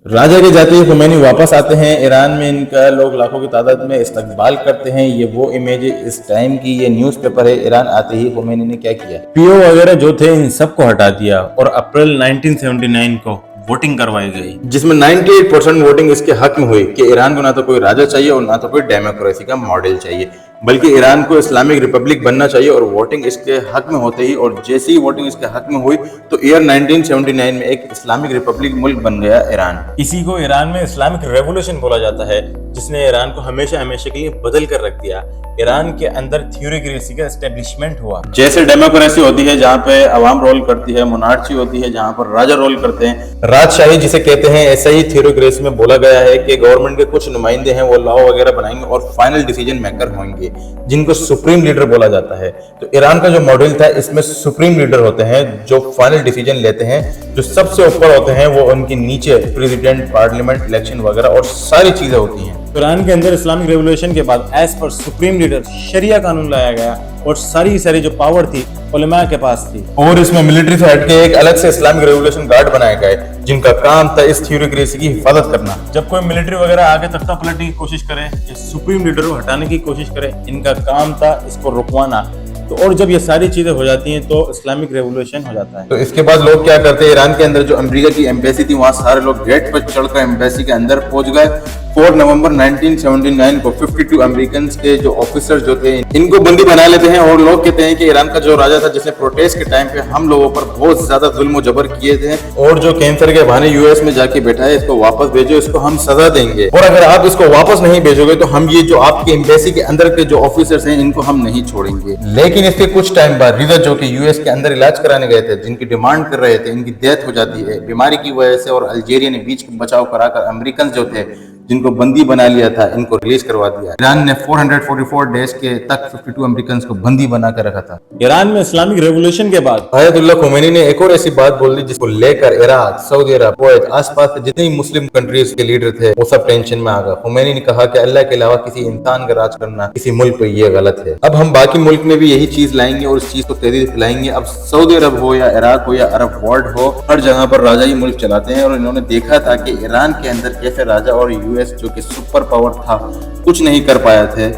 राजा के जाते ही खुमैनी वापस आते हैं ईरान में, इनका लोग लाखों की तादाद में इस्तकबाल करते हैं। ये वो इमेज इस टाइम की, ये न्यूज़पेपर है। ईरान आते ही खुमैनी ने क्या किया, पीओ वगैरह जो थे इन सबको हटा दिया और अप्रैल 1979 को वोटिंग करवाई गई, जिसमें 98% वोटिंग इसके हक में हुई कि ईरान को ना तो कोई राजा चाहिए और ना तो कोई डेमोक्रेसी का मॉडल चाहिए, बल्कि ईरान को इस्लामिक रिपब्लिक बनना चाहिए। और वोटिंग इसके हक में होते ही, और जैसे ही वोटिंग इसके हक में हुई, तो ईयर 1979 में एक इस्लामिक रिपब्लिक मुल्क बन गया ईरान। इसी को ईरान में इस्लामिक रेवोल्यूशन बोला जाता है, जिसने ईरान को हमेशा हमेशा के लिए बदल कर रख दिया। ईरान के अंदर थ्योरेक्रेसी का एस्टेब्लिशमेंट हुआ। जैसे डेमोक्रेसी होती है जहाँ पे अवाम रोल करती है, मोनार्ची होती है जहाँ पर राजा रोल करते हैं, राजशाही जिसे कहते हैं, ऐसा ही थ्योरेक्रेसी में बोला गया है कि गवर्नमेंट के कुछ नुमाइंदे हैं, वो लॉ वगैरह बनाएंगे और फाइनल डिसीजन मेकर होंगे, जिनको सुप्रीम लीडर बोला जाता है। तो ईरान का जो मॉडल था, इसमें सुप्रीम लीडर होते हैं जो फाइनल डिसीजन लेते हैं, जो सबसे ऊपर होते हैं, वो उनके नीचे प्रेसिडेंट, पार्लियामेंट, इलेक्शन वगैरह और सारी चीजें होती हैं। ईरान के अंदर इस्लामिक रेवोल्यूशन के बाद एज पर सुप्रीम लीडर शरिया कानून लाया गया और सारी जो पावर थी उलमा के पास थी। और इसमें मिलिट्री से हटके एक अलग से इस्लामिक रेवोल्यूशन गार्ड बनाए गए, जिनका काम था इस थ्योरेक्रेसी की हिफाजत करना। जब कोई मिलिट्री वगैरह आगे तख्ता पलटने की कोशिश करे, सुप्रीम लीडर को हटाने की कोशिश करे, इनका काम था इसको रुकवाना। तो और जब ये सारी चीजें हो जाती हैं तो इस्लामिक रेवोल्यूशन हो जाता है। तो इसके बाद लोग क्या करते हैं, ईरान के अंदर जो अमेरिका की एम्बेसी थी, वहां सारे लोग गेट पर चढ़कर एम्बेसी के अंदर पहुंच गए। 4 नवंबर 1979 को 52 अमेरिकन के जो ऑफिसर जो थे, इनको बंदी बना लेते हैं। और लोग कहते हैं कि ईरान का जो राजा था, जिसने प्रोटेस्ट के टाइम पे हम लोगों पर बहुत ज्यादा जुल्म और जबर किए थे, और जो कैंसर के बहाने यूएस में जाके बैठा है, इसको वापस भेजो, इसको हम सजा देंगे। और अगर आप इसको वापस नहीं भेजोगे तो हम ये जो आपके एम्बेसी के अंदर के जो ऑफिसर्स हैं, इनको हम नहीं छोड़ेंगे। लेकिन इसके कुछ टाइम बाद रिजा, जो कि यूएस के अंदर इलाज कराने गए थे, जिनकी डिमांड कर रहे थे, इनकी डेथ हो जाती है बीमारी की वजह से। और अल्जीरिया ने बीच बचाव कराकर अमेरिकन जो थे, जिनको बंदी बना लिया था, इनको रिलीज करवा दिया। ईरान ने 444 डेज के तक 52 अमेरिकन को बंदी बना कर रखा था। ईरान में इस्लामिक रेवोल्यूशन के बाद आयतुल्लाह खुमैनी ने एक और ऐसी बात बोल दी, जिसको लेकर इराक, सऊदी अरब, कुवैत, आसपास के जितने मुस्लिम कंट्रीज के लीडर थे, वो सब टेंशन में आ गए। खुमैनी ने कहा कि अल्लाह के अलावा किसी इंसान का राज करना किसी मुल्क पे ये गलत है। अब हम बाकी मुल्क में भी यही चीज लाएंगे और इस चीज को तेजी से फैलाएंगे। अब सऊदी अरब हो या इराक हो या अरब वर्ल्ड हो, हर जगह पर राजा ही मुल्क चलाते हैं। और इन्होंने देखा था कि ईरान के अंदर कैसे राजा और यूएस, जो कि सुपर पावर था, कुछ नहीं कर पाए थे।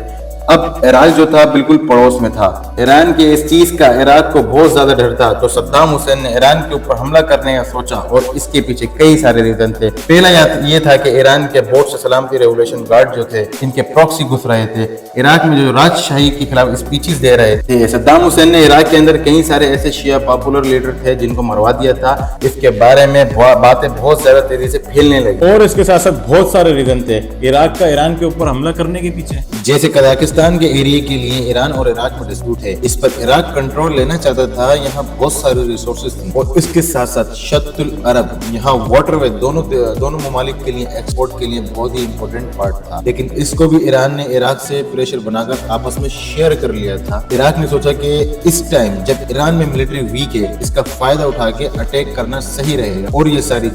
अब इराक जो था बिल्कुल पड़ोस में था। ईरान के इस चीज का इराक को बहुत ज्यादा डर था। तो सद्दाम हुसैन ने ईरान के ऊपर हमला करने का सोचा, और इसके पीछे कई सारे रीजन थे। पहला ये था कि ईरान के बोर्ड से सलामती रेवोल्यूशन गार्ड जो थे, इनके प्रॉक्सी घुस रहे थे, इराक में जो राजशाही के खिलाफ स्पीचेस दे रहे थे। सद्दाम हुसैन ने इराक के अंदर कई सारे ऐसे शिया पॉपुलर लीडर थे, जिनको मरवा दिया था। इसके बारे में बातें बहुत ज्यादा तेजी से फैलने लगी। और इसके साथ साथ बहुत सारे रीजन थे इराक का ईरान के ऊपर हमला करने के पीछे। जैसे कजाकिस्तान के एरिया के लिए ईरान और इराक में डिस्प्यूट है, इस पर इराक कंट्रोल लेना चाहता था। यहाँ बहुत सारे रिसोर्सेज थे। और इसके साथ साथ शत्तुल अरब, यहाँ वाटरवे, दोनों ममालिक के लिए एक्सपोर्ट के लिए बहुत ही इंपॉर्टेंट पार्ट था। लेकिन इसको भी ईरान ने इराक से प्रेशर बनाकर आपस में शेयर कर लिया था। इराक ने सोचा कि इस टाइम जब ईरान में मिलिट्री वीक है, इसका फायदा उठा के अटैक करना सही रहेगा। और ये सारी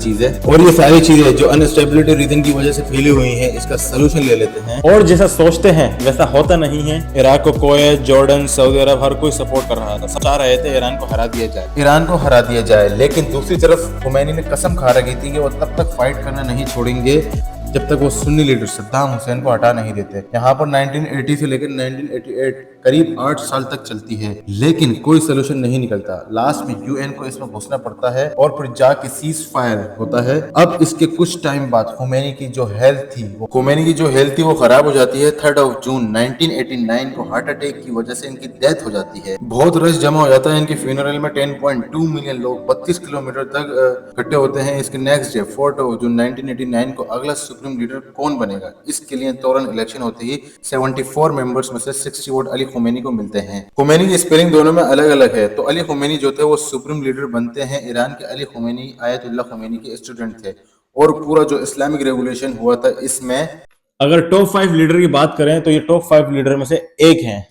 चीजें जो अनस्टेबिलिटी रीजन की वजह से फैली हुई है, इसका सोल्यूशन ले लेते हैं। और जैसा सोचते हैं वैसा होता नहीं है। इराक को कुवैत, जॉर्डन, सऊदी अरब हर कोई सपोर्ट कर रहा था। चाह रहे थे ईरान को हरा दिया जाए। लेकिन दूसरी तरफ खुमैनी ने कसम खा रखी थी कि वो तब तक फाइट करना नहीं छोड़ेंगे जब तक वो सुन्नी लीडर सद्दाम हुसैन को हटा नहीं देते। यहाँ पर 1980 से लेकर 1988 करीब 8 साल तक चलती है, लेकिन कोई सोल्यूशन नहीं निकलता। लास्ट में यूएन को इसमें घुसना पड़ता है और फिर जाके सीज फायर होता है। अब इसके कुछ टाइम बाद खुमैनी की जो हेल्थ थी वो खराब हो जाती है। 3 जून 1989 को हार्ट अटैक की वजह से इनकी डेथ हो जाती है। बहुत रश जमा हो जाता है इनके फ्यूनरल में। 10.2 मिलियन लोग 32 किलोमीटर तक इकट्ठे होते हैं। इसके नेक्स्ट डे 4 जून 1989 को अगला सुप्रीम लीडर कौन बनेगा, इसके लिए तौरन इलेक्शन होती है। 74 मेंबर्स में से 60 वोट अली खुमैनी को मिलते हैं। खुमैनी की स्पेलिंग दोनों में अलग अलग है। तो अली खुमैनी जो थे वो सुप्रीम लीडर बनते हैं। ईरान के अली खुमैनी आयतुल्लाह खुमैनी के स्टूडेंट थे। और पूरा जो इस्लामिक रेवोल्यूशन हुआ था, इसमें अगर टॉप 5 लीडर की बात करें तो ये टॉप 5 लीडर में से एक हैं।